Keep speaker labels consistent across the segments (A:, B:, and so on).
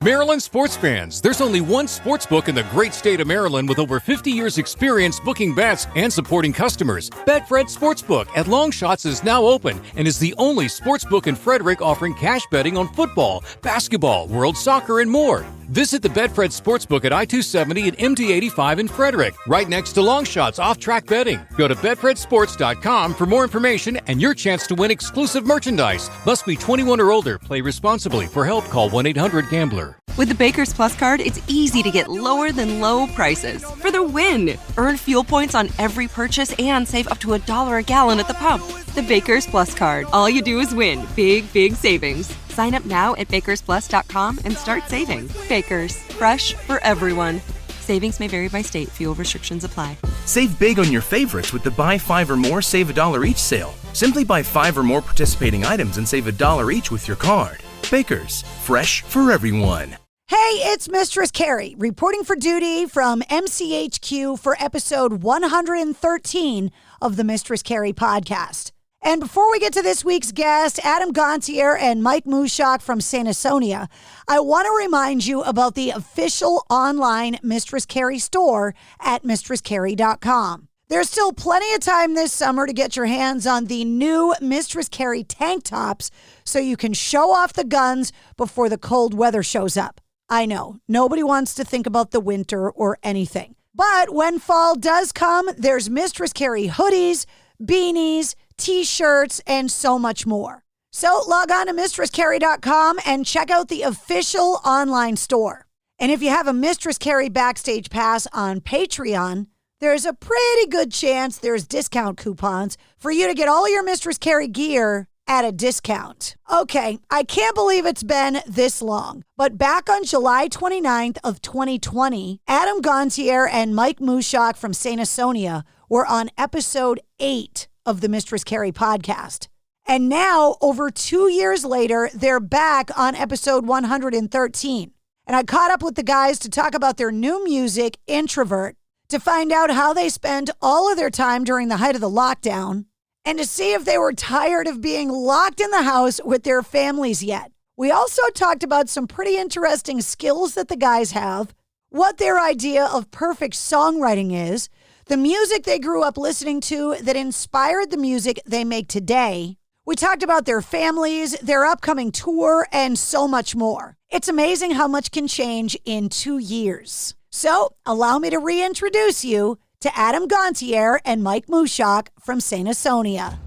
A: Maryland sports fans, there's only one sports book in the great state of Maryland with over 50 years experience booking bets and supporting customers. Betfred Sportsbook at Longshots is now open and is the only sportsbook in Frederick offering cash betting on football, basketball, world soccer, and more. Visit the Betfred Sportsbook at I-270 and MD-85 in Frederick, right next to Longshots off-track betting. Go to betfredsports.com for more information and your chance to win exclusive merchandise. Must be 21 or older. Play responsibly. For help, call 1-800-GAMBLER.
B: With the Baker's Plus card, it's easy to get lower than low prices for the win. Earn fuel points on every purchase and save up to $1 a gallon at the pump. The Baker's Plus card. All you do is win. Big, big savings. Sign up now at bakersplus.com and start saving. Baker's. Fresh for everyone. Savings may vary by state. Fuel restrictions apply.
C: Save big on your favorites with the Buy 5 or More, Save $1 each sale. Simply buy 5 or more participating items and save $1 each with your card. Baker's. Fresh for everyone.
D: Hey, it's Mistress Carrie, reporting for duty from MCHQ for episode 113 of the Mistress Carrie podcast. And before we get to this week's guest, Adam Gontier and Mike Mushak from St. Asonia, I want to remind you about the official online Mistress Carrie store at mistresscarrie.com. There's still plenty of time this summer to get your hands on the new Mistress Carrie tank tops so you can show off the guns before the cold weather shows up. I know, nobody wants to think about the winter or anything. But when fall does come, there's Mistress Carrie hoodies, beanies, t-shirts, and so much more. So log on to mistresscarrie.com and check out the official online store. And if you have a Mistress Carrie Backstage Pass on Patreon, there's a pretty good chance there's discount coupons for you to get all your Mistress Carrie gear at a discount. Okay, I can't believe it's been this long, but back on July 29th of 2020, Adam Gontier and Mike Mushak from St. Asonia were on episode 8 of the Mistress Carrie podcast. And now, over 2 years later, they're back on episode 113. And I caught up with the guys to talk about their new music, Introvert, to find out how they spent all of their time during the height of the lockdown, and to see if they were tired of being locked in the house with their families yet. We also talked about some pretty interesting skills that the guys have, what their idea of perfect songwriting is, the music they grew up listening to that inspired the music they make today. We talked about their families, their upcoming tour, and so much more. It's amazing how much can change in 2 years. So allow me to reintroduce you to Adam Gontier and Mike Mushak from St. Asonia.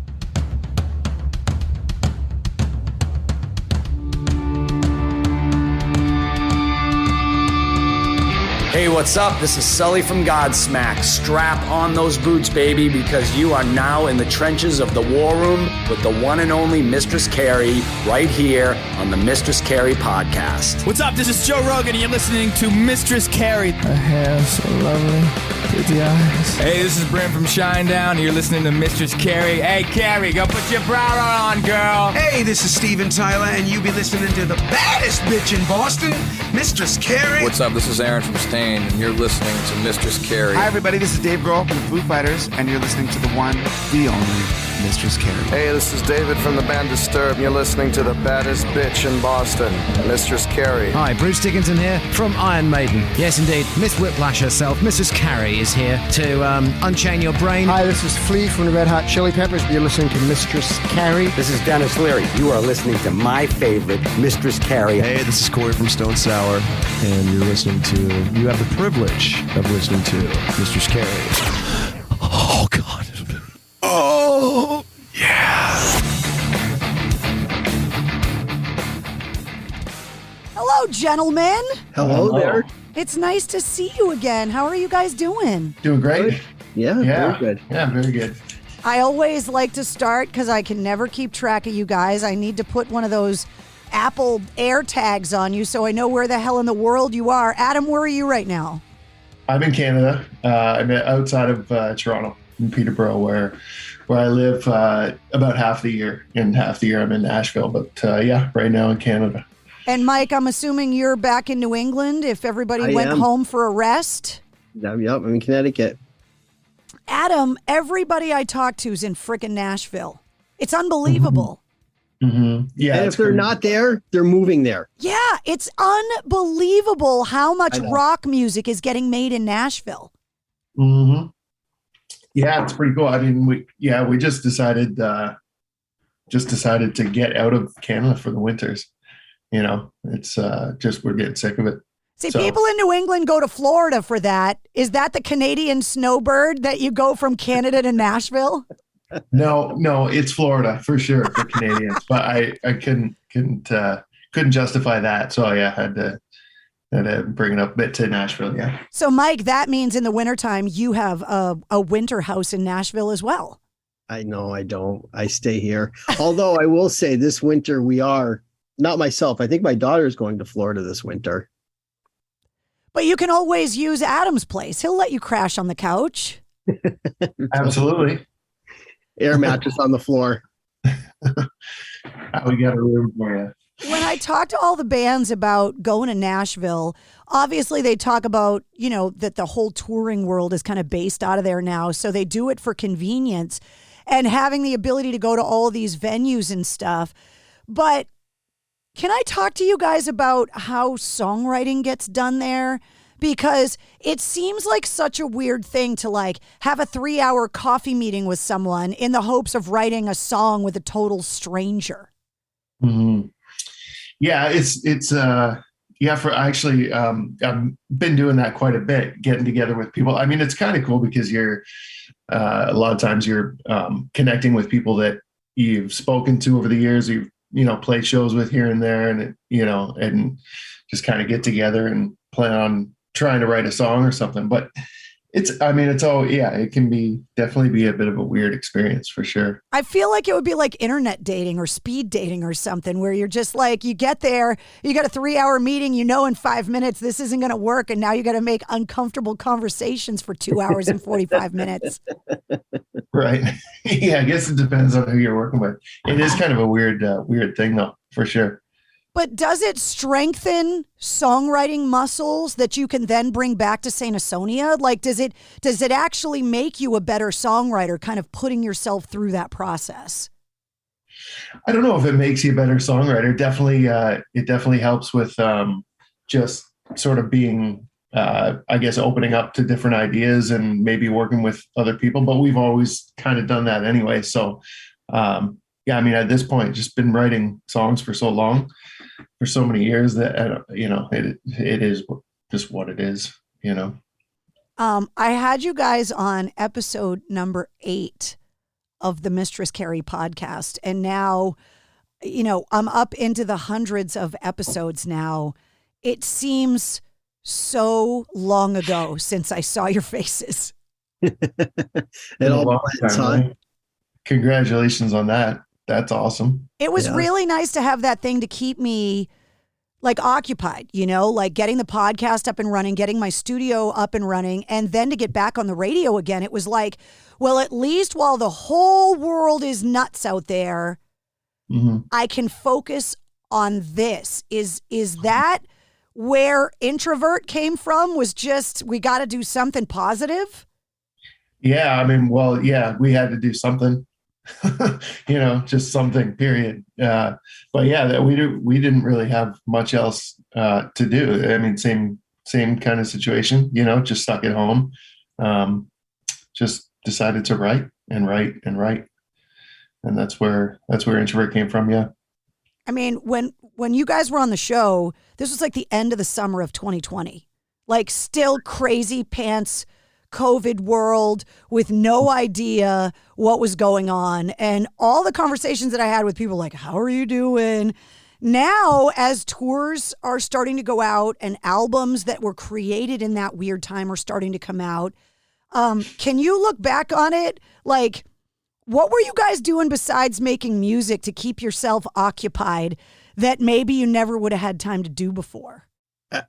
E: Hey, what's up? This is Sully from Godsmack. Strap on those boots, baby, because you are now in the trenches of the war room with the one and only Mistress Carrie right here on the Mistress Carrie podcast.
F: What's up? This is Joe Rogan, and you're listening to Mistress Carrie.
G: Her hair so lovely, pretty eyes.
F: Hey, this is Brent from Shinedown, and you're listening to Mistress Carrie. Hey, Carrie, go put your bra on, girl.
H: Hey, this is Steven Tyler, and you be listening to the baddest bitch in Boston, Mistress Carrie.
I: What's up? This is Aaron from Stain, and you're listening to Mistress Carrie.
J: Hi, everybody. This is Dave Grohl from the Foo Fighters, and you're listening to the one, the only Mistress Carrie.
K: Hey, this is David from the band Disturbed, and you're listening to the baddest bitch in Boston, Mistress Carrie.
L: Hi, Bruce Dickinson here from Iron Maiden. Yes, indeed, Miss Whiplash herself, Mrs. Carrie, is here to unchain your brain.
M: Hi, this is Flea from the Red Hot Chili Peppers. You're listening to Mistress Carrie.
N: This is Dennis Leary. You are listening to my favorite, Mistress Carrie.
O: Hey, this is Corey from Stone Sour, and you're listening to, you have the privilege of listening to Mistress Carrie. Oh, God. Oh, yeah.
D: Hello, gentlemen.
P: Hello there.
D: It's nice to see you again. How are you guys doing?
P: Doing great.
N: Yeah, very good.
P: Yeah, very good.
D: I always like to start because I can never keep track of you guys. I need to put one of those Apple Air tags on you so I know where the hell in the world you are. Adam, where are you right now?
P: I'm in Canada. I'm outside of Toronto, in Peterborough, where I live about half the year. And half the year I'm in Nashville. But yeah, right now in Canada.
D: And Mike, I'm assuming you're back in New England if everybody went home for a rest?
N: Yep, I'm in Connecticut.
D: Adam, everybody I talk to is in frickin' Nashville. It's unbelievable.
P: Yeah.
Q: And if they're not there, they're moving there.
D: Yeah, it's unbelievable how much rock music is getting made in Nashville.
P: Yeah, it's pretty cool. I mean, we just decided to get out of Canada for the winters. It's just we're getting sick of it.
D: See, people in New England go to Florida for that. Is that the Canadian snowbird that you go from Canada to Nashville?
P: No, it's Florida for sure for Canadians. But I couldn't justify that, so I had to bring it up a bit to Nashville. Yeah.
D: So, Mike, that means in the wintertime you have a winter house in Nashville as well.
Q: I know I don't. I stay here. Although I will say this winter we are, not myself. I think my daughter is going to Florida this winter.
D: But you can always use Adam's place. He'll let you crash on the couch.
P: Absolutely.
Q: Air mattress on the floor.
P: We got a room for you.
D: When I talk to all the bands about going to Nashville, obviously they talk about, that the whole touring world is kind of based out of there now. So they do it for convenience and having the ability to go to all these venues and stuff. But can I talk to you guys about how songwriting gets done there? Because it seems like such a weird thing to have a 3-hour coffee meeting with someone in the hopes of writing a song with a total stranger.
P: Yeah, I've been doing that quite a bit, getting together with people. I mean, it's kind of cool because you're a lot of times you're connecting with people that you've spoken to over the years, you've played shows with here and there, and and just kind of get together and plan on trying to write a song or something. But it can definitely be a bit of a weird experience for sure.
D: I feel like it would be like internet dating or speed dating or something where you're just you get there, you got a 3-hour meeting, in 5 minutes, this isn't going to work. And now you got to make uncomfortable conversations for 2 hours and 45 minutes.
P: Right. Yeah. I guess it depends on who you're working with. It is kind of a weird thing though, for sure.
D: But does it strengthen songwriting muscles that you can then bring back to St. Asonia? Does it actually make you a better songwriter, kind of putting yourself through that process?
P: I don't know if it makes you a better songwriter. Definitely, it definitely helps with just sort of being, opening up to different ideas and maybe working with other people. But we've always kind of done that anyway. So, at this point, just been writing songs for so long, for so many years that, it is just what it is,
D: I had you guys on episode number 8 of the Mistress Carrie podcast. And now, I'm up into the hundreds of episodes now. It seems so long ago since I saw your faces.
Q: It all blends, huh?
P: Congratulations on that. That's awesome.
D: It was really nice to have that thing to keep me occupied, getting the podcast up and running, getting my studio up and running, and then to get back on the radio again. It was at least while the whole world is nuts out there, I can focus on this. Is that where introvert came from? Was just, we got to do something positive?
P: Yeah. We had to do something. Just something, period. But yeah, we didn't really have much else to do. I mean, same kind of situation, just stuck at home. Just decided to write. And that's where introvert came from. Yeah.
D: I mean, when you guys were on the show, this was the end of the summer of 2020, still crazy pants COVID world with no idea what was going on. And all the conversations that I had with people how are you doing? Now, as tours are starting to go out and albums that were created in that weird time are starting to come out, can you look back on it? What were you guys doing besides making music to keep yourself occupied that maybe you never would have had time to do before?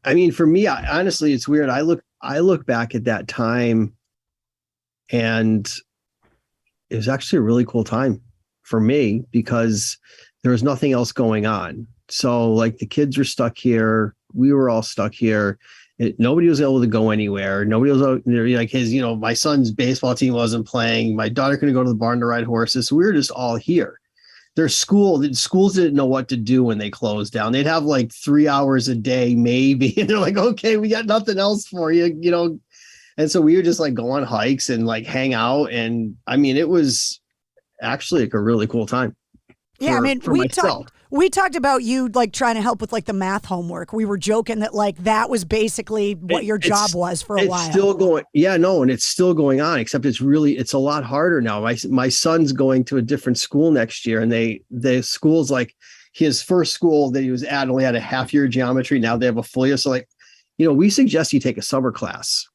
Q: I mean, for me, honestly, it's weird. I look back at that time and it was actually a really cool time for me because there was nothing else going on. So the kids were stuck here. We were all stuck here. Nobody was able to go anywhere. Nobody was my son's baseball team wasn't playing. My daughter couldn't go to the barn to ride horses. So we were just all here. the schools didn't know what to do when they closed down. They'd have like 3 hours a day, maybe. And they're like, okay, we got nothing else for you, you know? And so we would just like go on hikes and like hang out. And I mean, it was actually like a really cool time.
D: Yeah, I mean, we talked about you like trying to help with like the math homework. We were joking that like that was basically what your job was for a while.
Q: It's still going. Yeah, no, and it's still going on, except it's a lot harder now. My son's going to a different school next year, and the school's like his first school that he was at only had a half year geometry. Now they have a full year. So like, you know, we suggest you take a summer class.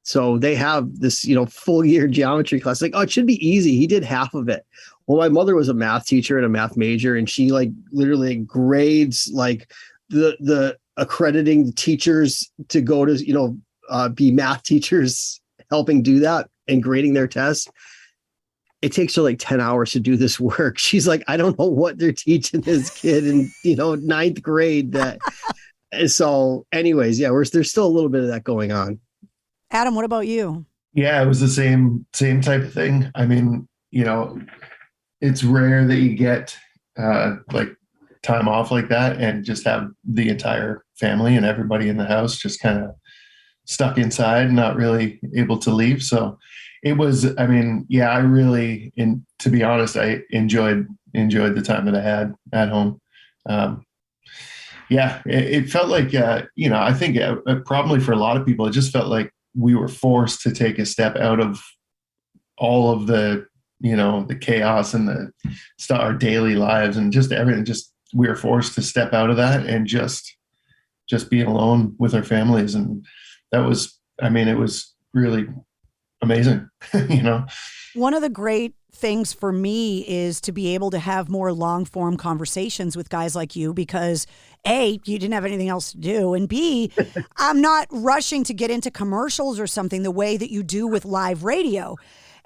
Q: So they have this, you know, full year geometry class. Like, oh, it should be easy. He did half of it. Well, my mother was a math teacher and a math major, and she like literally grades like the accrediting teachers to go to, you know, be math teachers, helping do that and grading their tests. It takes her like 10 hours to do this work. She's like, I don't know what they're teaching this kid in, you know, 9th grade. That. So anyways, yeah, there's still a little bit of that going on.
D: Adam, what about you?
P: Yeah, it was the same type of thing. I mean, you know, it's rare that you get like time off like that and just have the entire family and everybody in the house just kind of stuck inside, not really able to leave. So it was, I mean, yeah, I really, to be honest, I enjoyed the time that I had at home. Yeah, it felt like, you know, I think probably for a lot of people, it just felt like we were forced to take a step out of all of the, you know, the chaos and our daily lives and just everything. Just we were forced to step out of that and just be alone with our families. And that was, I mean, it was really amazing, you know.
D: One of the great things for me is to be able to have more long form conversations with guys like you because A, you didn't have anything else to do, and B, I'm not rushing to get into commercials or something the way that you do with live radio.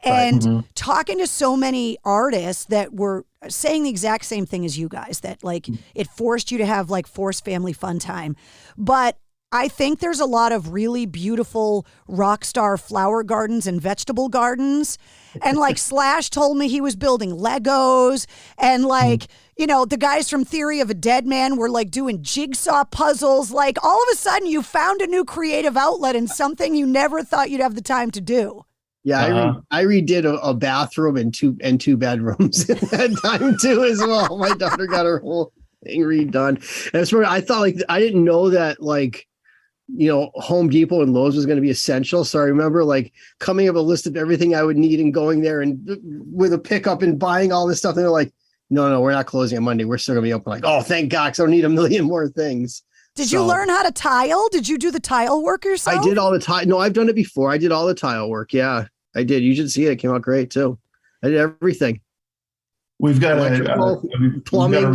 D: And talking to so many artists that were saying the exact same thing as you guys, that like it forced you to have like forced family fun time. But I think there's a lot of really beautiful rock star flower gardens and vegetable gardens. And like Slash told me he was building Legos, and like, you know, the guys from Theory of a Dead Man were like doing jigsaw puzzles. Like all of a sudden you found a new creative outlet in something you never thought you'd have the time to do.
Q: Yeah, I redid a bathroom and two bedrooms at that time too as well. My daughter got her whole thing redone. And I thought like I didn't know that like, you know, Home Depot and Lowe's was going to be essential. So I remember like coming up with a list of everything I would need and going there and with a pickup and buying all this stuff. And they're like, no, we're not closing on Monday. We're still going to be open. Like, oh, thank God, because I don't need a million more things.
D: Did you learn how to tile? Did you do the tile work yourself?
Q: I did all the tile. No, I've done it before. I did all the tile work. Yeah, I did. You should see it. It came out great too. I did everything.
P: We've got plumbing.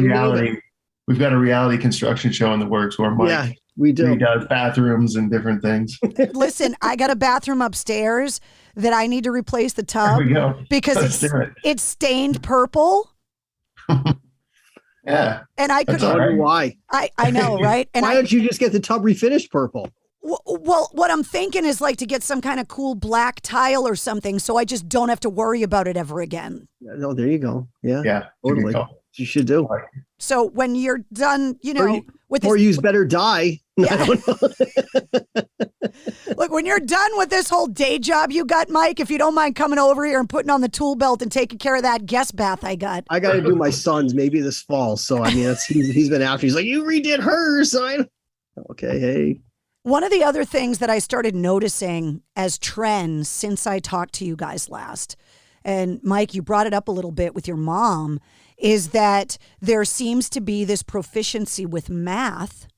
P: We've got a reality construction show in the works where Mike
Q: we do
P: does bathrooms and different things.
D: Listen, I got a bathroom upstairs that I need to replace the tub because it's stained purple.
P: Yeah.
D: And I couldn't
Q: wonder why.
D: I know, right? And
Q: why don't you just get the tub refinished purple?
D: Well, what I'm thinking is like to get some kind of cool black tile or something so I just don't have to worry about it ever again.
Q: No, there you go. Yeah.
P: Yeah.
Q: Totally. You should do.
D: So when you're done, you know,
Q: or use better dye.
D: Yeah.
Q: I don't know.
D: Look, when you're done with this whole day job you got, Mike, if you don't mind coming over here and putting on the tool belt and taking care of that guest bath I got.
Q: I got to do my son's maybe this fall. So, I mean, he's been after. He's like, you redid hers. So okay, hey.
D: One of the other things that I started noticing as trends since I talked to you guys last, and Mike, you brought it up a little bit with your mom, is that there seems to be this proficiency with math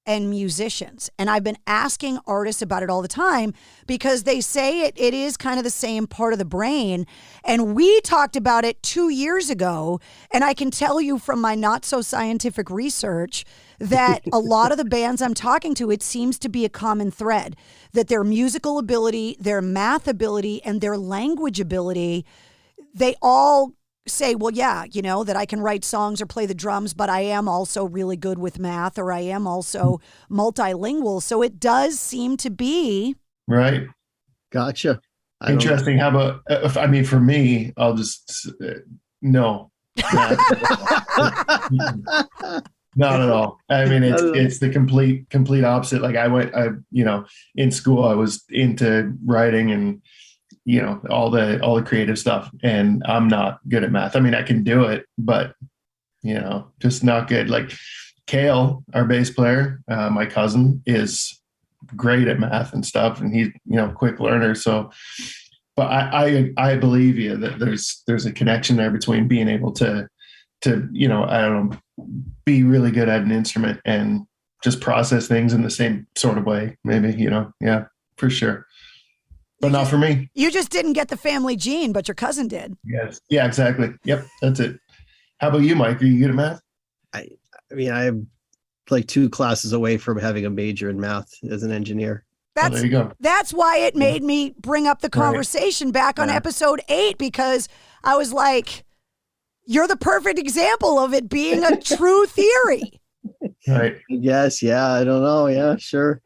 D: and musicians. And I've been asking artists about it all the time because they say it is kind of the same part of the brain. And we talked about it 2 years ago. And I can tell you from my not so scientific research that a lot of the bands I'm talking to, it seems to be a common thread, that their musical ability, their math ability, and their language ability, they all say, well, yeah, you know, that I can write songs or play the drums, but I am also really good with math, or I am also multilingual. So it does seem to be.
P: Right.
Q: Gotcha.
P: Interesting. How about, I mean, for me, I'll just, no. Not at all. I mean, it's the complete opposite. Like in school I was into writing and all the creative stuff, and I'm not good at math. I mean, I can do it, but just not good. Like Kale, our bass player, my cousin, is great at math and stuff, and he's quick learner. So, but I believe you that there's a connection there between being able to I don't know, be really good at an instrument and just process things in the same sort of way. Maybe yeah, for sure. But not for me.
D: You just didn't get the family gene, but your cousin did.
P: Yes. Yeah, exactly. Yep. That's it. How about you, Mike? Are you good at math?
Q: I mean, I'm like 2 classes away from having a major in math as an engineer.
P: There you go.
D: That's why it made me bring up the conversation back on episode 8, because I was like, you're the perfect example of it being a true theory.
P: Right.
Q: Yes. Yeah. I don't know. Yeah, sure.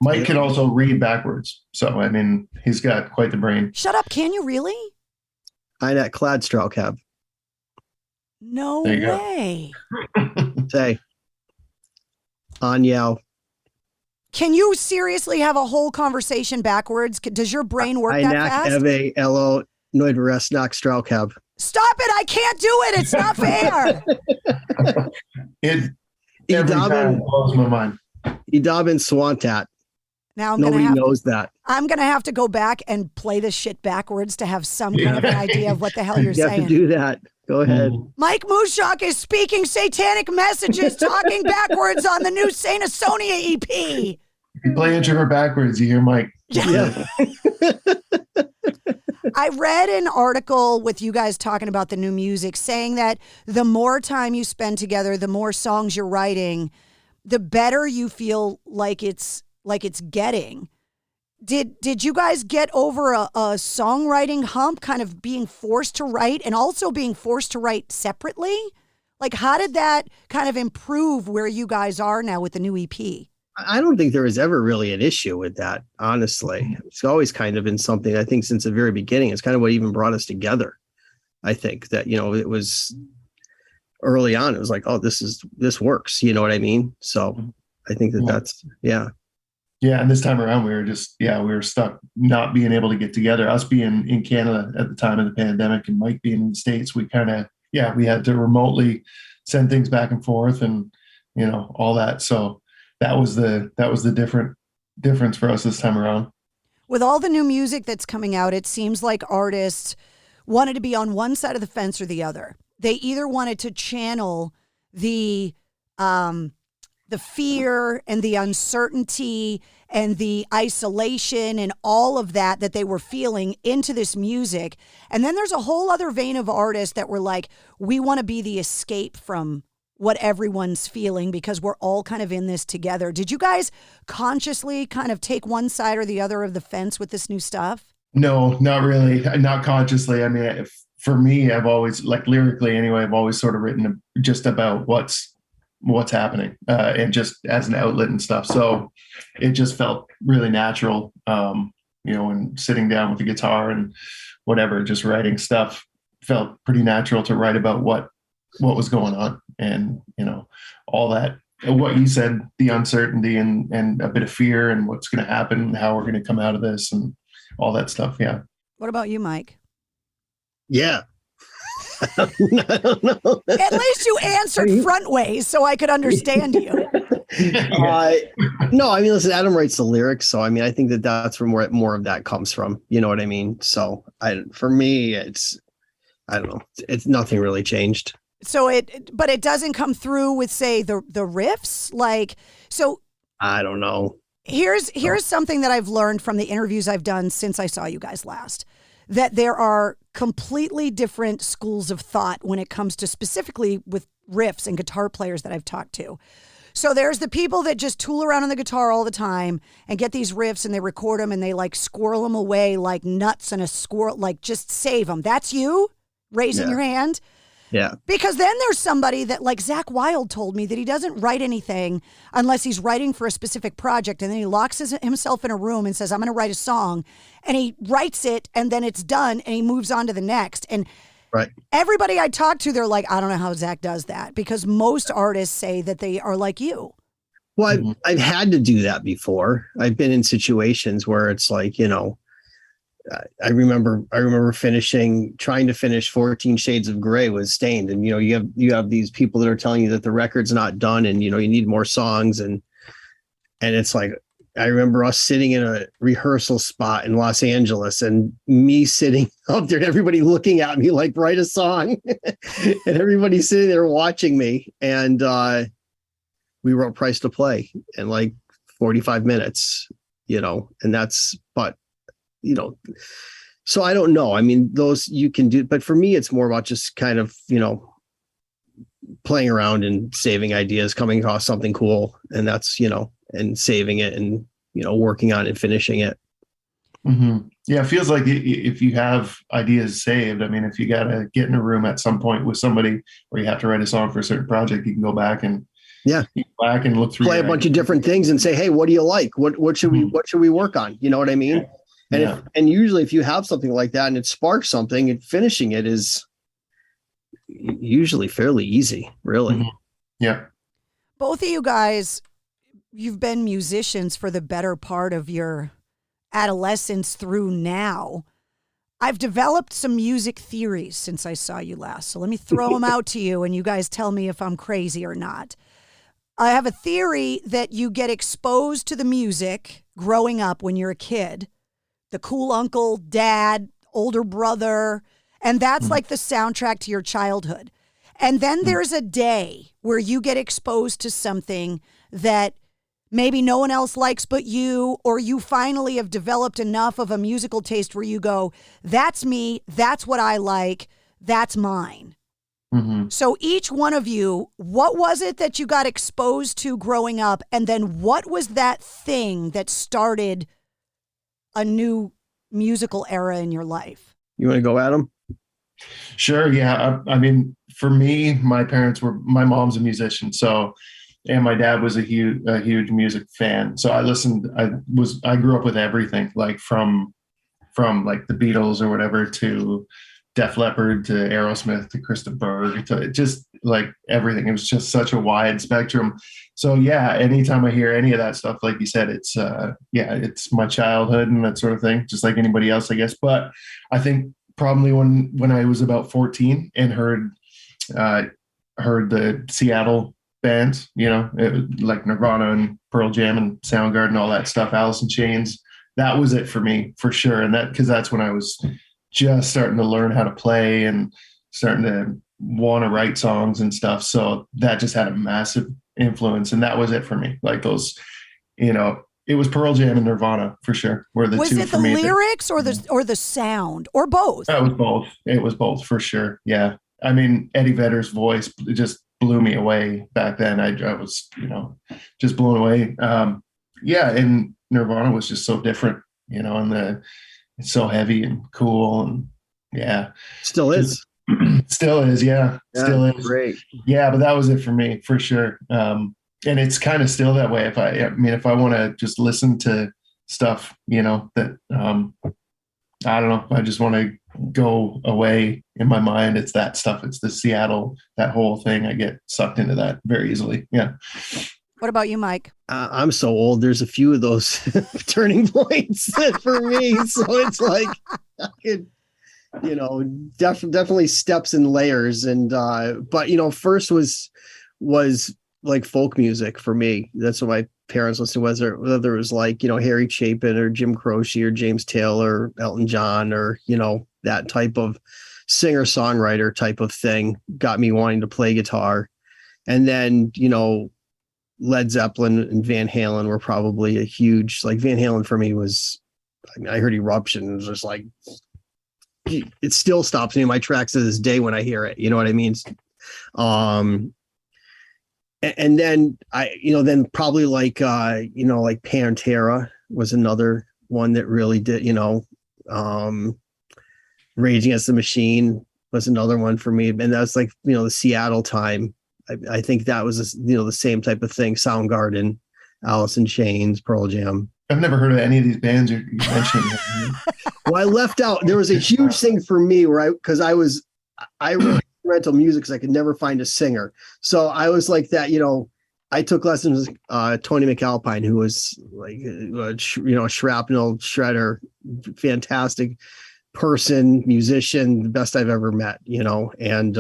P: Mike can also read backwards. So, I mean, he's got quite the brain.
D: Shut up. Can you really?
Q: I'm at Cladstraucab.
D: No way.
Q: Say, Anya.
D: Can you seriously have a whole conversation backwards? Does your brain work that fast?
Q: Eve Elo Noidresnak Straukab.
D: Stop it. I can't do it. It's not fair.
P: Every time blows my mind.
Q: Edabin Swantat.
D: Now
Q: nobody knows that.
D: I'm going to have to go back and play this shit backwards to have some kind of an idea of what the hell you're
Q: saying. You have to do that. Go ahead.
D: Mike Mushok is speaking satanic messages, talking backwards on the new Saint Asonia EP.
P: If you play introvert backwards, you hear Mike.
D: Yeah. I read an article with you guys talking about the new music, saying that the more time you spend together, the more songs you're writing, the better you feel like it's getting. Did you guys get over a songwriting hump, kind of being forced to write and also being forced to write separately? Like, how did that kind of improve where you guys are now with the new EP?
Q: I don't think there was ever really an issue with that, honestly. It's always kind of been something, I think, since the very beginning. It's kind of what even brought us together. I think that, it was early on, it was like, oh, this works. You know what I mean? So I think that's, yeah.
P: Yeah. And this time around, we were stuck not being able to get together. Us being in Canada at the time of the pandemic and Mike being in the States, we kind of, we had to remotely send things back and forth and, all that. So that was the difference for us this time around.
D: With all the new music that's coming out, it seems like artists wanted to be on one side of the fence or the other. They either wanted to channel the fear and the uncertainty and the isolation and all of that they were feeling into this music. And then there's a whole other vein of artists that were like, we want to be the escape from what everyone's feeling because we're all kind of in this together. Did you guys consciously kind of take one side or the other of the fence with this new stuff?
P: No, not really. Not consciously. I mean, for me, I've always, like lyrically anyway, I've always sort of written just about what's happening and just as an outlet and stuff. So it just felt really natural, and sitting down with the guitar and whatever, just writing stuff felt pretty natural to write about what was going on. And, all that, what you said, the uncertainty and a bit of fear and what's going to happen and how we're going to come out of this and all that stuff. Yeah.
D: What about you, Mike?
Q: Yeah. I don't know.
D: At least you answered front ways so I could understand you.
Q: No, I mean, listen, Adam writes the lyrics. So, I mean, I think that's where more of that comes from. You know what I mean? So for me, I don't know. It's nothing really changed.
D: So but it doesn't come through with, say, the riffs, like, so.
Q: I don't know.
D: Here's something that I've learned from the interviews I've done since I saw you guys last, that there are completely different schools of thought when it comes to specifically with riffs and guitar players that I've talked to. So there's the people that just tool around on the guitar all the time and get these riffs and they record them and they like squirrel them away like nuts in a squirrel, like just save them. That's you raising your hand.
Q: Yeah.
D: Because then there's somebody that, like Zach Wilde told me, that he doesn't write anything unless he's writing for a specific project. And then he locks himself in a room and says, I'm going to write a song. And he writes it and then it's done and he moves on to the next. And
Q: Right.
D: Everybody I talk to, they're like, I don't know how Zach does that, because most artists say that they are like you.
Q: Well, I've had to do that before. I've been in situations where it's like, I remember trying to finish 14 Shades of Grey with Stained. And, you have these people that are telling you that the record's not done and, you need more songs. And it's like, I remember us sitting in a rehearsal spot in Los Angeles and me sitting up there and everybody looking at me like, write a song and everybody sitting there watching me. And we wrote Price to Play in like 45 minutes, and that's, but, so I don't know. I mean, those you can do, but for me, it's more about just kind of, playing around and saving ideas, coming across something cool. And that's, and saving it and, working on it and finishing it.
P: Mm-hmm. Yeah. It feels like if you have ideas saved, I mean, if you got to get in a room at some point with somebody where you have to write a song for a certain project, you can go back and look through,
Q: play a bunch of different things and say, hey, what do you like? What should we work on? You know what I mean? And and usually if you have something like that and it sparks something, and finishing it is usually fairly easy, really.
P: Mm-hmm. Yeah.
D: Both of you guys, you've been musicians for the better part of your adolescence through now. I've developed some music theories since I saw you last. So let me throw them out to you and you guys tell me if I'm crazy or not. I have a theory that you get exposed to the music growing up when you're a kid. The cool uncle, dad, older brother, and that's like the soundtrack to your childhood. And then there's a day where you get exposed to something that maybe no one else likes but you, or you finally have developed enough of a musical taste where you go, that's me, that's what I like, that's mine. Mm-hmm. So each one of you, what was it that you got exposed to growing up? And then what was that thing that started a new musical era in your life?
Q: You want to go, Adam?
P: Sure. Yeah. I mean, for me, my mom's a musician. So, and my dad was a huge music fan. So I grew up with everything, like from like the Beatles or whatever to Def Leppard to Aerosmith to Krista Berg to just like everything. It was just such a wide spectrum. So yeah, anytime I hear any of that stuff, like you said, it's it's my childhood and that sort of thing, just like anybody else, I guess. But I think probably when I was about 14 and heard the Seattle bands, like Nirvana and Pearl Jam and Soundgarden, all that stuff, Alice in Chains, that was it for me for sure. And because that's when I was just starting to learn how to play and starting to want to write songs and stuff. So that just had a massive influence. And that was it for me. Like those, it was Pearl Jam and Nirvana for sure.
D: Was it the lyrics or the sound or both?
P: That was both. It was both for sure. Yeah. I mean, Eddie Vedder's voice just blew me away back then. I was, just blown away. And Nirvana was just so different, and it's so heavy and cool and
Q: still is.
P: Still is. Yeah. Still is.
Q: Great.
P: Yeah. But that was it for me for sure. And it's kind of still that way. If I want to just listen to stuff, that, I don't know, I just want to go away in my mind. It's that stuff. It's the Seattle, that whole thing. I get sucked into that very easily. Yeah.
D: What about you, Mike?
Q: I'm so old. There's a few of those turning points for me. So it's like, definitely steps and layers. And, but, first was like folk music for me. That's what my parents listened to, whether it was like, Harry Chapin or Jim Croce or James Taylor, Elton John, or, that type of singer-songwriter type of thing got me wanting to play guitar. And then, Led Zeppelin and Van Halen were probably a huge, like Van Halen for me was, I heard Eruption and it was just like, it still stops me in my tracks to this day when I hear it. You know what I mean? And then then probably like Pantera was another one that really did, Rage Against the Machine was another one for me. And that's like, the Seattle time. I think that was, the same type of thing. Soundgarden, Alice in Chains, Pearl Jam.
P: I've never heard of any of these bands you mentioned.
Q: Well, I left out, there was a huge thing for me where because I was I read instrumental music because I could never find a singer. So I was like that, I took lessons with Tony McAlpine, who was like, a shrapnel shredder, fantastic person, musician, the best I've ever met, and,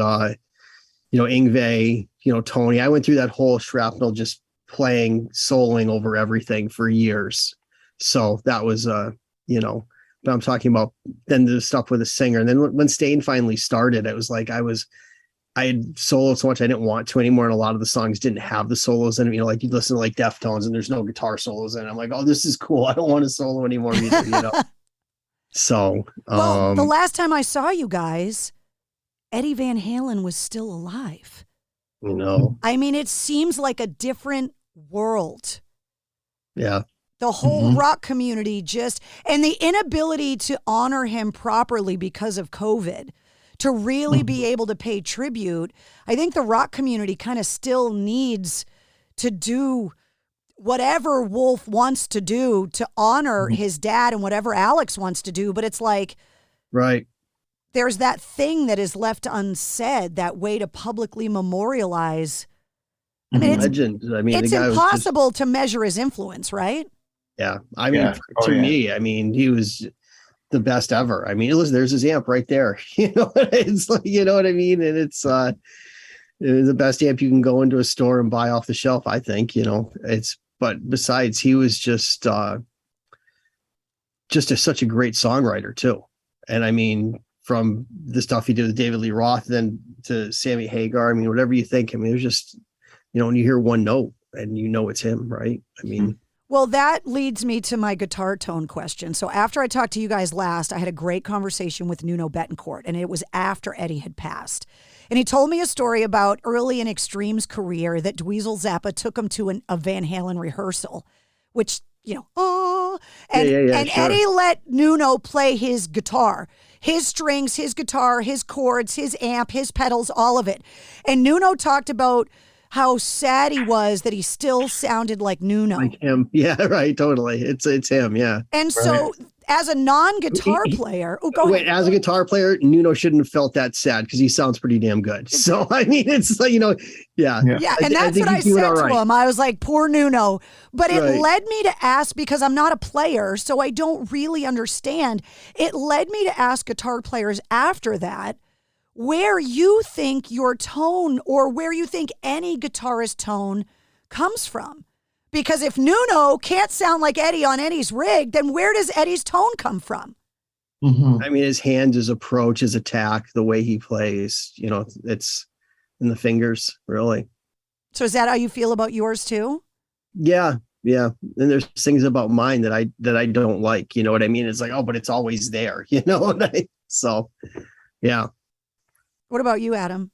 Q: Yngwie, Tony. I went through that whole shrapnel just playing, soloing over everything for years. So that was, but I'm talking about then the stuff with a singer. And then when Stain finally started, it was like I had soloed so much I didn't want to anymore. And a lot of the songs didn't have the solos in them. Like you listen to like Deftones and there's no guitar solos in it. I'm like, oh, this is cool. I don't want to solo anymore either, So,
D: well, the last time I saw you guys, Eddie Van Halen was still alive. I mean, it seems like a different world.
Q: Yeah.
D: The whole rock community and the inability to honor him properly because of COVID, to really be able to pay tribute. I think the rock community kind of still needs to do whatever Wolf wants to do to honor his dad and whatever Alex wants to do. But it's like,
Q: right.
D: There's that thing that is left unsaid, that way to publicly memorialize. I mean, it's,
Q: legend. I mean,
D: it's
Q: the guy
D: impossible to measure his influence, right?
Q: Yeah. I mean, to me, I mean, he was the best ever. I mean, listen, there's his amp right there. It's like, you know what I mean? And it's the best amp you can go into a store and buy off the shelf, I think, but besides, he was just such a great songwriter too. And I mean, from the stuff he did with David Lee Roth, then to Sammy Hagar, I mean, whatever you think, I mean, it was just, when you hear one note and it's him, right? I mean,
D: well, that leads me to my guitar tone question. So after I talked to you guys last, I had a great conversation with Nuno Bettencourt, and it was after Eddie had passed. And he told me a story about early in Extreme's career that Dweezil Zappa took him to a Van Halen rehearsal, which, and
Q: sure.
D: Eddie let Nuno play his guitar, his strings, his guitar, his chords, his amp, his pedals, all of it. And Nuno talked about how sad he was that he still sounded like Nuno.
Q: Like him. Yeah, right. Totally. It's him. Yeah.
D: And so as a non-guitar player, go ahead.
Q: As a guitar player, Nuno shouldn't have felt that sad because he sounds pretty damn good. So, I mean, it's like, yeah.
D: Yeah, and that's what I said to him. I was like, poor Nuno. But it led me to ask, because I'm not a player, so I don't really understand. It led me to ask guitar players after that, where you think your tone, or where you think any guitarist tone comes from. Because if Nuno can't sound like Eddie on Eddie's rig, then where does Eddie's tone come from?
Q: I mean, his hands, his approach, his attack, the way he plays, it's in the fingers, really.
D: So is that how you feel about yours too?
Q: Yeah. Yeah. And there's things about mine that I don't like, you know what I mean? It's like, oh, but it's always there, so yeah.
D: What about you, Adam?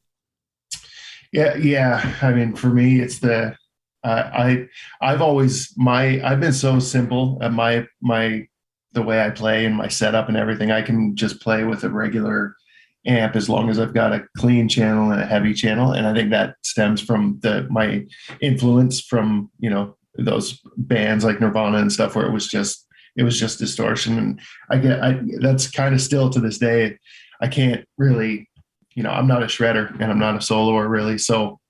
P: Yeah. I mean, for me, it's I've been so simple at the way I play and my setup and everything. I can just play with a regular amp as long as I've got a clean channel and a heavy channel. And I think that stems from my influence from, those bands like Nirvana and stuff, where it was just distortion. And that's kind of still to this day, I can't really, I'm not a shredder and I'm not a soloer really. So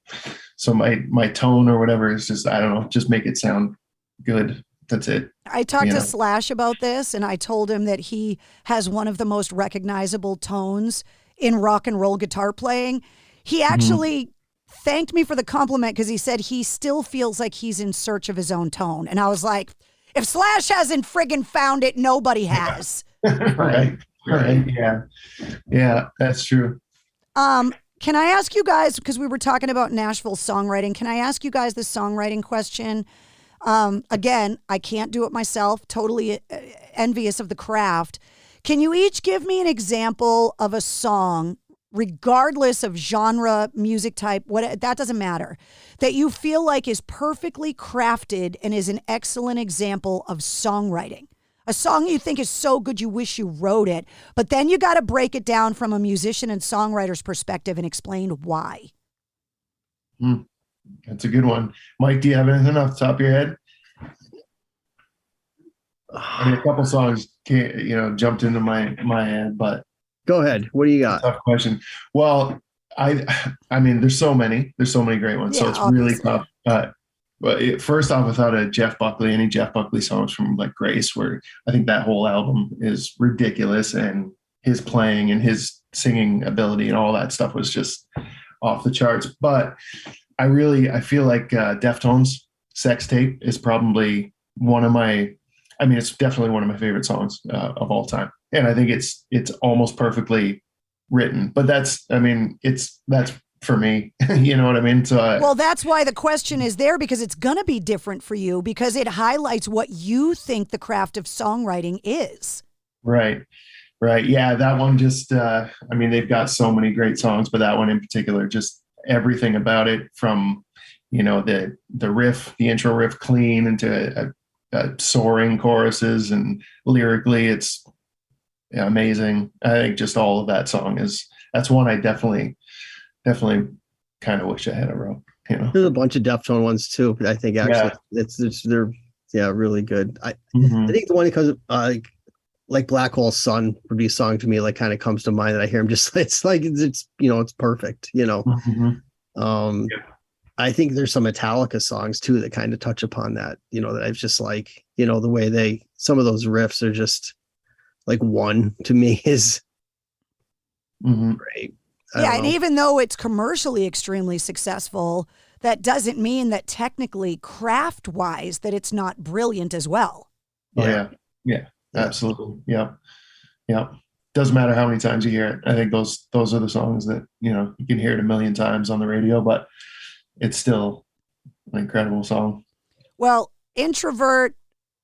P: my tone or whatever is just, I don't know, just make it sound good. That's it.
D: I talked to Slash about this, and I told him that he has one of the most recognizable tones in rock and roll guitar playing. He actually thanked me for the compliment because he said he still feels like he's in search of his own tone. And I was like, if Slash hasn't friggin' found it, nobody has.
P: Right. Yeah, that's true.
D: Can I ask you guys, because we were talking about Nashville songwriting, can I ask you guys the songwriting question? Again, I can't do it myself, totally envious of the craft. Can you each give me an example of a song, regardless of genre, music type, that doesn't matter, that you feel like is perfectly crafted and is an excellent example of songwriting? A song you think is so good you wish you wrote it, but then you got to break it down from a musician and songwriter's perspective and explain why.
P: That's a good one. Mike, do you have anything off the top of your head? I mean, a couple songs jumped into my head, but
Q: Go ahead. What do you got?
P: Tough question. Well, I mean, there's so many great ones. So it's really tough. But first off, I thought of any Jeff Buckley songs from like Grace, where I think that whole album is ridiculous, and his playing and his singing ability and all that stuff was just off the charts. But I feel like Deftones Sex Tape is probably it's definitely one of my favorite songs of all time. And I think it's almost perfectly written, but that's for me. You know what I mean? So
D: well, that's why the question is there, because it's going to be different for you, because it highlights what you think the craft of songwriting is.
P: Right. Yeah. That one just, they've got so many great songs, but that one in particular, just everything about it, from, the riff, the intro riff clean into soaring choruses, and lyrically it's amazing. I think just all of that song that's one I definitely kind of wish I had a wrote.
Q: There's a bunch of Deftone ones too, but I think actually they're really good. I think the one that comes like Black Hole Sun would be a song to me, like kind of comes to mind that I hear him just it's perfect. I think there's some Metallica songs too that kind of touch upon that, that I've just like, the way some of those riffs are just like one to me is great.
D: Yeah, and even though it's commercially extremely successful, that doesn't mean that technically, craft-wise, that it's not brilliant as well.
P: Oh, yeah, absolutely. Yeah. Doesn't matter how many times you hear it. I think those are the songs that, you can hear it a million times on the radio, but it's still an incredible song.
D: Well, Introvert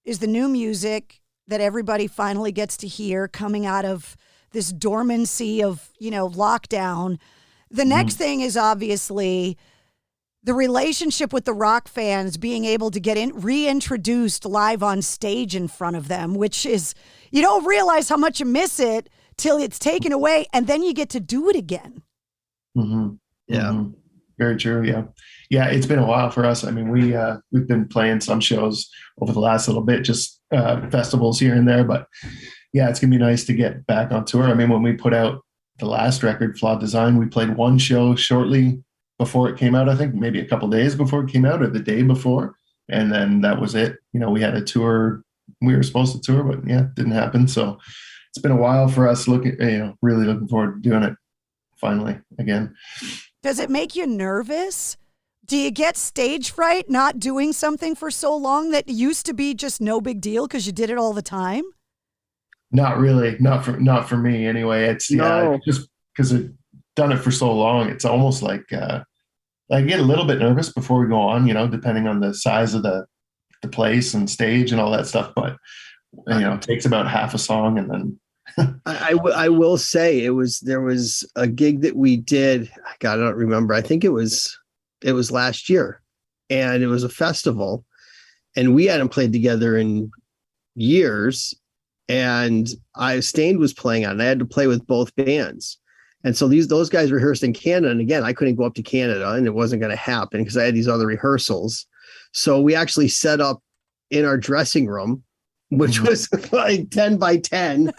D: is the new music that everybody finally gets to hear coming out of this dormancy of, lockdown. The next thing is obviously the relationship with the rock fans, being able to get reintroduced live on stage in front of them, which is, you don't realize how much you miss it till it's taken away, and then you get to do it again.
Q: Yeah.
P: Very true. Yeah. It's been a while for us. I mean, we've been playing some shows over the last little bit, just festivals here and there, but yeah, it's gonna be nice to get back on tour. I mean, when we put out the last record, Flawed Design, we played one show shortly before it came out. I think maybe a couple days before it came out, or the day before, and then that was it. We had a tour. We were supposed to tour, but it didn't happen. So it's been a while for us. Really looking forward to doing it finally again.
D: Does it make you nervous? Do you get stage fright not doing something for so long that used to be just no big deal because you did it all the time?
P: Not really. Not for me anyway. It's just because I've done it for so long. It's almost like I get a little bit nervous before we go on, depending on the size of the place and stage and all that stuff. But it takes about half a song, and then
Q: I will say there was a gig that we did. God, I don't remember. I think it was last year, and it was a festival, and we hadn't played together in years. And Stained was playing on it. I had to play with both bands. And so those guys rehearsed in Canada. And again, I couldn't go up to Canada, and it wasn't going to happen because I had these other rehearsals. So we actually set up in our dressing room, which was like 10 by 10,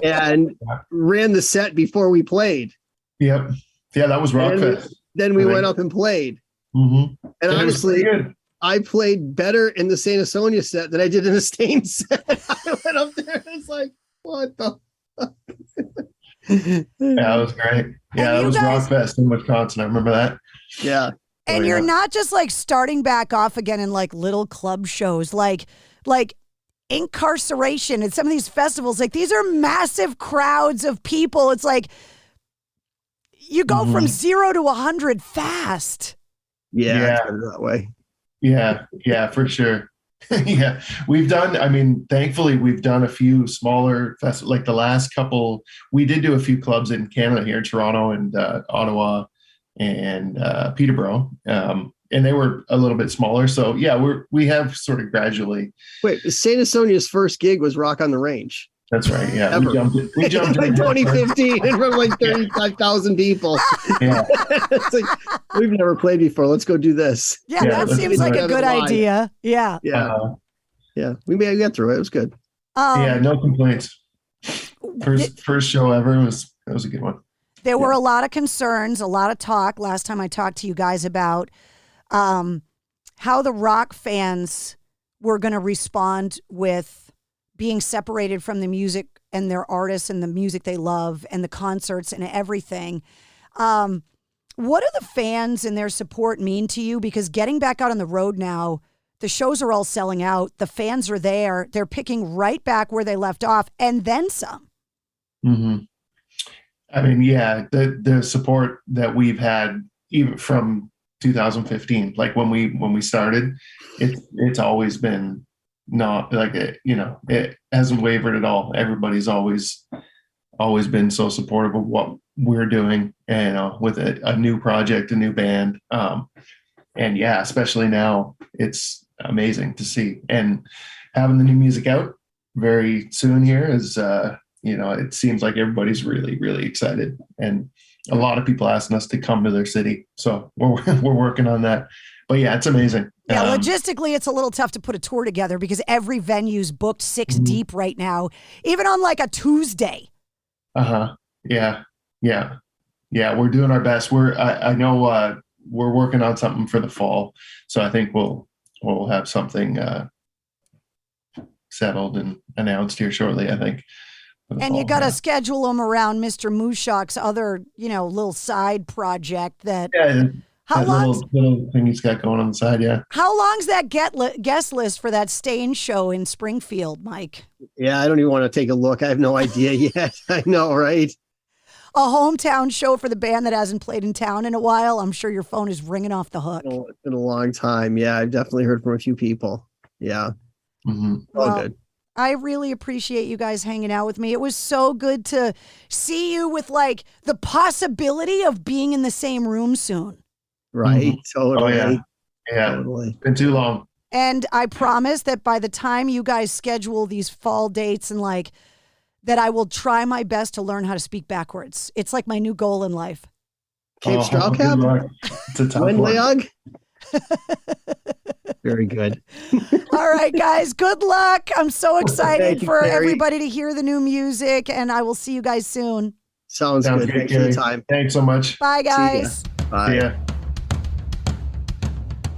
Q: and ran the set before we played.
P: Yep. Yeah, that was Rockfest.
Q: Then we went up and played.
P: Mm-hmm.
Q: And honestly, I played better in the Saint Asonia set than I did in the Stained set. I went up there and it's like, what the fuck?
P: Yeah, that was great. Yeah, that was Rockfest in Wisconsin. I remember that.
Q: Yeah.
D: And you're not just like starting back off again in like little club shows, like Incarceration and some of these festivals. Like, these are massive crowds of people. It's like you go from 0 to 100 fast.
Q: Yeah. That way.
P: Yeah, for sure. Yeah, thankfully we've done a few smaller festivals. Like the last couple, we did do a few clubs in Canada here, Toronto and Ottawa and Peterborough, and they were a little bit smaller. So yeah, we have sort of gradually.
Q: Wait, Saint Asonia's first gig was Rock on the Range.
P: That's right. Yeah, we jumped
Q: in 2015 in front of like 35,000 people.
P: Yeah,
Q: it's like, we've never played before. Let's go do this.
D: Yeah, that seems like a good idea. Yeah.
Q: Yeah. We made it get through it. It was good.
P: Yeah, no complaints. First show ever was That was a good one.
D: There were a lot of concerns, a lot of talk last time I talked to you guys about how the rock fans were going to respond with being separated from the music and their artists and the music they love and the concerts and everything. What do the fans and their support mean to you? Because getting back out on the road now, the shows are all selling out. The fans are there. They're picking right back where they left off and then some.
P: Mm-hmm. I mean, yeah, the support that we've had even from 2015, like when we started, it's always been not like it, it hasn't wavered at all. Everybody's always been so supportive of what we're doing, and with a new project, a new band, and yeah, especially now, it's amazing to see. And having the new music out very soon here is it seems like everybody's really, really excited, and a lot of people asking us to come to their city. So we're working on that. But yeah, it's amazing.
D: Yeah, logistically, it's a little tough to put a tour together because every venue's booked 6 deep right now, even on like a Tuesday.
P: Yeah. We're doing our best. I know we're working on something for the fall, so I think we'll have something settled and announced here shortly, I think.
D: And you got to schedule them around Mr. Mushak's other, little side project that.
P: Yeah, how long? Little thing he's got going on the side. Yeah.
D: How long's that guest list for that Stain show in Springfield, Mike?
Q: Yeah, I don't even want to take a look. I have no idea yet. I know, right?
D: A hometown show for the band that hasn't played in town in a while. I'm sure your phone is ringing off the hook.
Q: It's been a long time. Yeah, I've definitely heard from a few people. Yeah.
P: Mm-hmm.
Q: All good.
D: I really appreciate you guys hanging out with me. It was so good to see you with like the possibility of being in the same room soon.
Q: Right. Totally.
P: Oh, yeah.
Q: Totally.
P: Been too long.
D: And I promise that by the time you guys schedule these fall dates and like that, I will try my best to learn how to speak backwards. It's like my new goal in life.
Q: Cape Straucap?
P: It's a tough one.
Q: Very good.
D: All right, guys. Good luck. I'm so excited for everybody to hear the new music, and I will see you guys soon.
Q: Sounds good.
P: Thanks for your time. Thanks so much.
D: Bye, guys.
Q: Bye.
P: See ya.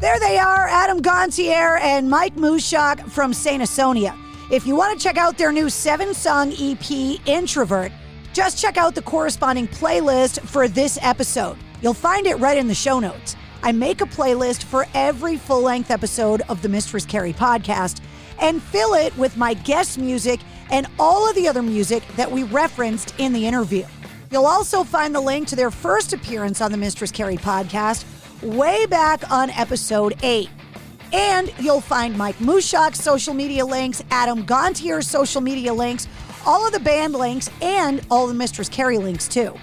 D: There they are, Adam Gontier and Mike Mushak from St. Asonia. If you want to check out their new 7-song EP, Introvert, just check out the corresponding playlist for this episode. You'll find it right in the show notes. I make a playlist for every full-length episode of the Mistress Carrie podcast and fill it with my guest music and all of the other music that we referenced in the interview. You'll also find the link to their first appearance on the Mistress Carrie podcast way back on episode 8. And you'll find Mike Mushak's social media links, Adam Gontier's social media links, all of the band links, and all the Mistress Carrie links too.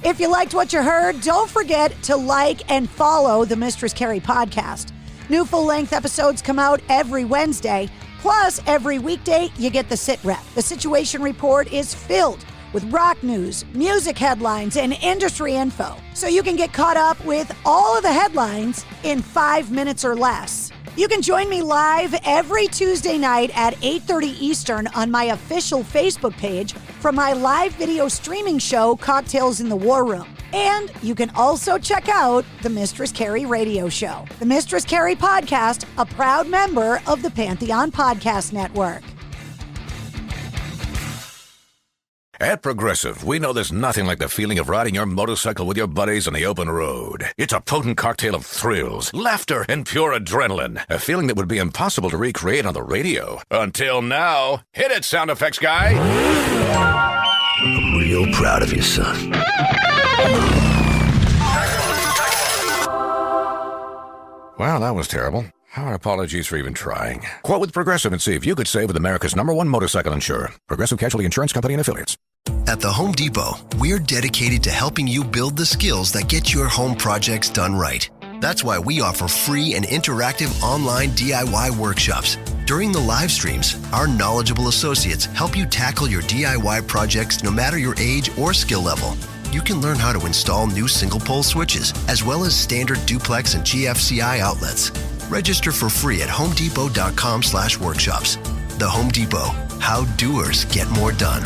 D: If you liked what you heard, don't forget to like and follow the Mistress Carrie podcast. New full-length episodes come out every Wednesday. Plus, every weekday, you get the Sit Rep. The Situation Report is filled with rock news, music headlines, and industry info. So you can get caught up with all of the headlines in 5 minutes or less. You can join me live every Tuesday night at 8:30 Eastern on my official Facebook page for my live video streaming show, Cocktails in the War Room. And you can also check out the Mistress Carrie radio show. The Mistress Carrie podcast, a proud member of the Pantheon Podcast Network.
R: At Progressive, we know there's nothing like the feeling of riding your motorcycle with your buddies on the open road. It's a potent cocktail of thrills, laughter, and pure adrenaline. A feeling that would be impossible to recreate on the radio. Until now. Hit it, sound effects guy!
S: I'm real proud of you, son.
R: Wow, that was terrible. Our apologies for even trying. Quote with Progressive and see if you could save with America's #1 motorcycle insurer. Progressive Casualty Insurance Company and Affiliates.
T: At the Home Depot, we're dedicated to helping you build the skills that get your home projects done right. That's why we offer free and interactive online DIY workshops. During the live streams, our knowledgeable associates help you tackle your DIY projects no matter your age or skill level. You can learn how to install new single-pole switches, as well as standard duplex and GFCI outlets. Register for free at homedepot.com/workshops. The Home Depot, how doers get more done.